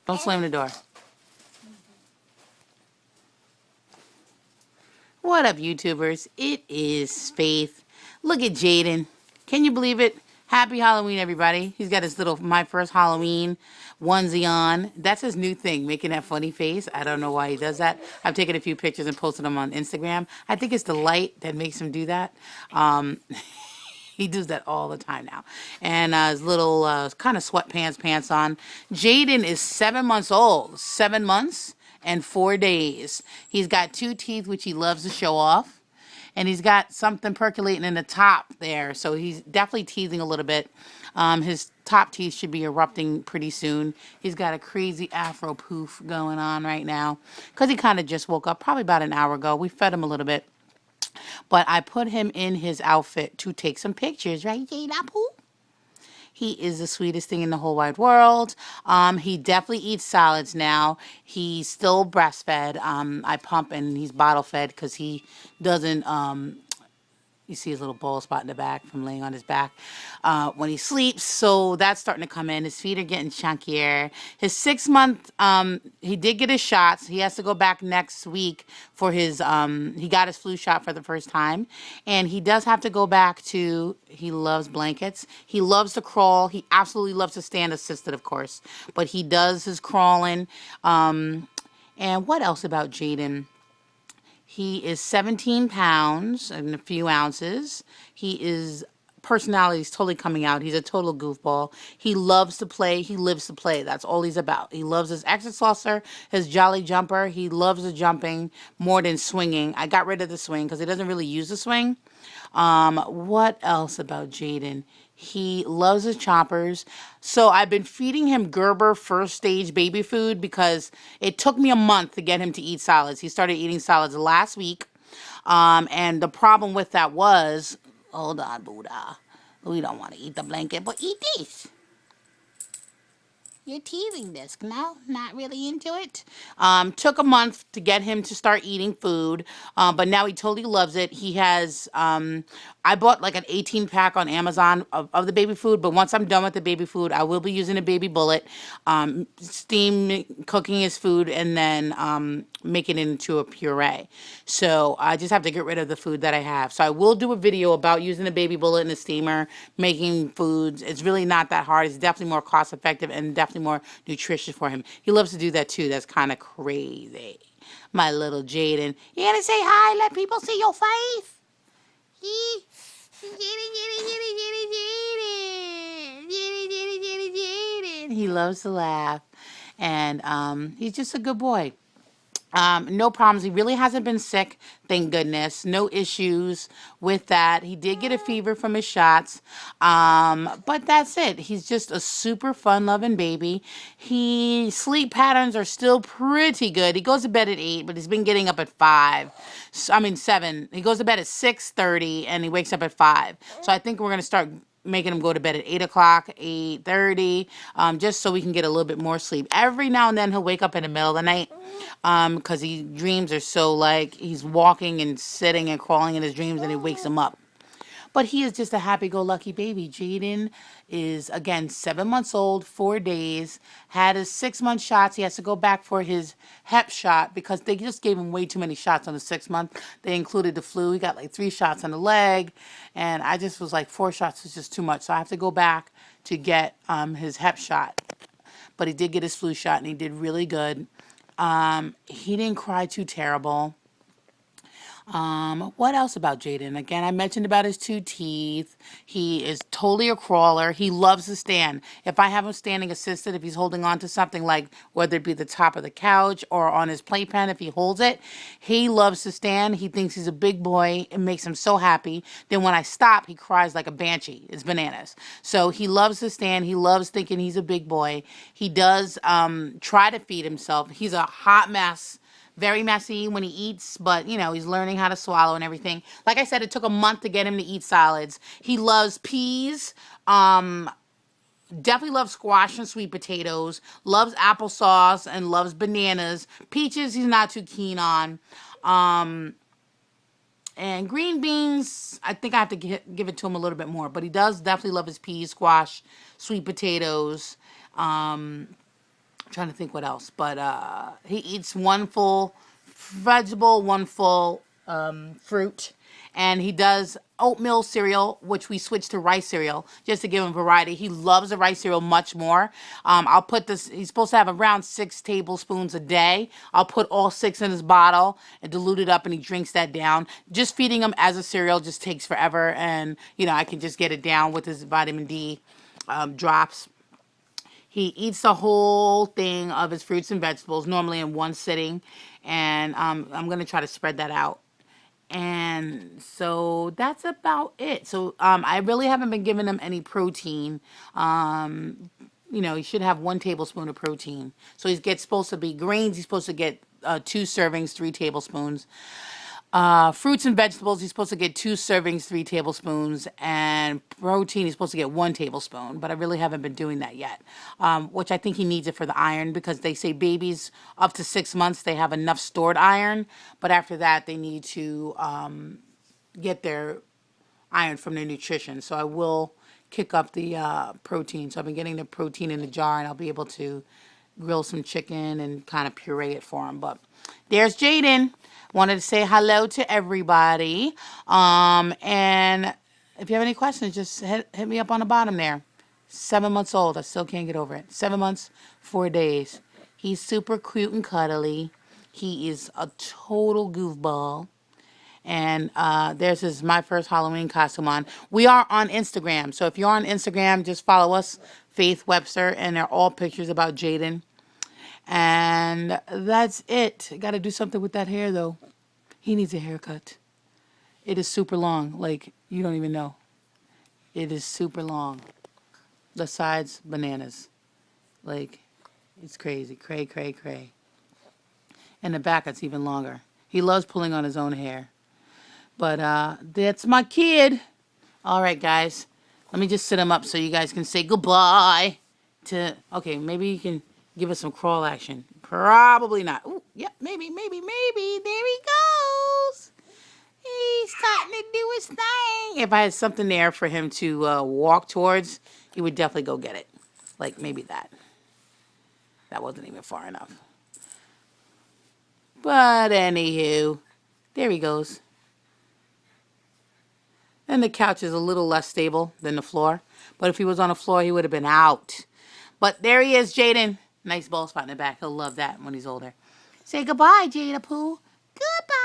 Don't slam the door. What up, YouTubers? It is Faith. Look at Jayden. Can you believe it? Happy Halloween, everybody. He's got his little My First Halloween onesie on. That's his new thing, making that funny face. I don't know why he does that. I've taken a few pictures and posted them on Instagram. I think it's the light that makes him do that. He does that all the time now. And his little kind of sweatpants pants on. Jayden is 7 months old. 7 months and 4 days. He's got 2 teeth, which he loves to show off. And he's got something percolating in the top there. So he's definitely teasing a little bit. His top teeth should be erupting pretty soon. He's got a crazy afro poof going on right now. Because he kind of just woke up probably about an hour ago. We fed him a little bit. But I put him in his outfit to take some pictures, right, Jade Apple? He is the sweetest thing in the whole wide world. He definitely eats solids now. He's still breastfed. I pump and he's bottle fed because he doesn't you see his little bald spot in the back from laying on his back when he sleeps. So that's starting to come in. His feet are getting chunkier. His 6 month, he did get his shots. He has to go back next week for his, he got his flu shot for the first time. And he does have to go back to, he loves blankets. He loves to crawl. He absolutely loves to stand assisted, of course. But he does his crawling. And what else about Jayden? He is 17 pounds and a few ounces. He is, personality is totally coming out. He's a total goofball. He loves to play. He lives to play. That's all he's about. He loves his exit saucer, his jolly jumper. He loves the jumping more than swinging. I got rid of the swing because he doesn't really use the swing. What else about Jayden? He loves his choppers. So I've been feeding him Gerber first stage baby food because it took me a month to get him to eat solids. He started eating solids last week. And the problem with that was, hold on, Buddha. We don't want to eat the blanket, but eat this. You're teasing this, no? Not really into it? Took a month to get him to start eating food, but now he totally loves it. He has, I bought like an 18 pack on Amazon of the baby food, but once I'm done with the baby food, I will be using a baby bullet, steam cooking his food, and then making it into a puree. So I just have to get rid of the food that I have. So I will do a video about using the baby bullet in the steamer, making foods. It's really not that hard. It's definitely more cost effective and definitely more nutritious for him. He loves to do that too. That's kind of crazy. My little Jayden. You gonna say hi? Let people see your face? He loves to laugh. And he's just a good boy. No problems. He really hasn't been sick, thank goodness. No issues with that. He did get a fever from his shots, but that's it. He's just a super fun-loving baby. Sleep patterns are still pretty good. He goes to bed at 8, but he's been getting up at 5. I mean 7. He goes to bed at 6:30, and he wakes up at 5. So I think we're going to start making him go to bed at 8 o'clock, 8:30, just so we can get a little bit more sleep. Every now and then he'll wake up in the middle of the night because his dreams are so like he's walking and sitting and crawling in his dreams and it wakes him up. But he is just a happy-go-lucky baby. Jayden is, again, 7 months old, 4 days, had his 6-month shots. He has to go back for his Hep shot because they just gave him way too many shots on the 6-month. They included the flu. He got like 3 shots on the leg, and I just was like 4 shots is just too much. So I have to go back to get his Hep shot. But he did get his flu shot, and he did really good. He didn't cry too terrible. What else about Jayden? Again, I mentioned about his 2 teeth. He is totally a crawler. He loves to stand. If I have him standing assisted, if he's holding on to something like whether it be the top of the couch or on his playpen, if he holds it, he loves to stand. He thinks he's a big boy. It makes him so happy. Then when I stop, he cries like a banshee. It's bananas. So he loves to stand. He loves thinking he's a big boy. He does try to feed himself. He's a hot mess. Very messy when he eats, but, you know, he's learning how to swallow and everything. Like I said, it took a month to get him to eat solids. He loves peas, definitely loves squash and sweet potatoes, loves applesauce, and loves bananas. Peaches, he's not too keen on. And green beans, I think I have to give it to him a little bit more. But he does definitely love his peas, squash, sweet potatoes, trying to think what else, but he eats one full vegetable, one full fruit, and he does oatmeal cereal, which we switched to rice cereal just to give him variety. He loves the rice cereal much more. I'll put this, he's supposed to have around 6 tablespoons a day. I'll put all 6 in his bottle and dilute it up, and he drinks that down. Just feeding him as a cereal just takes forever, and I can just get it down with his vitamin D drops. He eats the whole thing of his fruits and vegetables, normally in one sitting, and I'm going to try to spread that out. And so that's about it. So I really haven't been giving him any protein. He should have 1 tablespoon of protein. So he's supposed to be greens. He's supposed to get 2 servings, 3 tablespoons. Fruits and vegetables, he's supposed to get 2 servings, 3 tablespoons, and protein, he's supposed to get 1 tablespoon, but I really haven't been doing that yet, which I think he needs it for the iron, because they say babies up to 6 months, they have enough stored iron, but after that, they need to get their iron from their nutrition, so I will kick up the protein. So I've been getting the protein in the jar, and I'll be able to grill some chicken and kind of puree it for him, but there's Jayden. Wanted to say hello to everybody. And if you have any questions, just hit me up on the bottom there. 7 months old. I still can't get over it. 7 months, 4 days. He's super cute and cuddly. He is a total goofball. And there's my first Halloween costume on. We are on Instagram. So if you're on Instagram, just follow us, Faith Webster. And they're all pictures about Jayden. And that's it. Got to do something with that hair, though. He needs a haircut. It is super long. Like, you don't even know. It is super long. The sides, bananas. Like, it's crazy. Cray, cray, cray. And the back, it's even longer. He loves pulling on his own hair. But that's my kid. All right, guys. Let me just sit him up so you guys can say goodbye to... Okay, maybe you can... give us some crawl action. Probably not. Ooh, yep, maybe. There he goes. He's starting to do his thing. If I had something there for him to walk towards, he would definitely go get it. Like maybe that. That wasn't even far enough. But anywho, there he goes. And the couch is a little less stable than the floor. But if he was on the floor, he would have been out. But there he is, Jayden. Nice bald spot in the back. He'll love that when he's older. Say goodbye, Jada Pooh. Goodbye.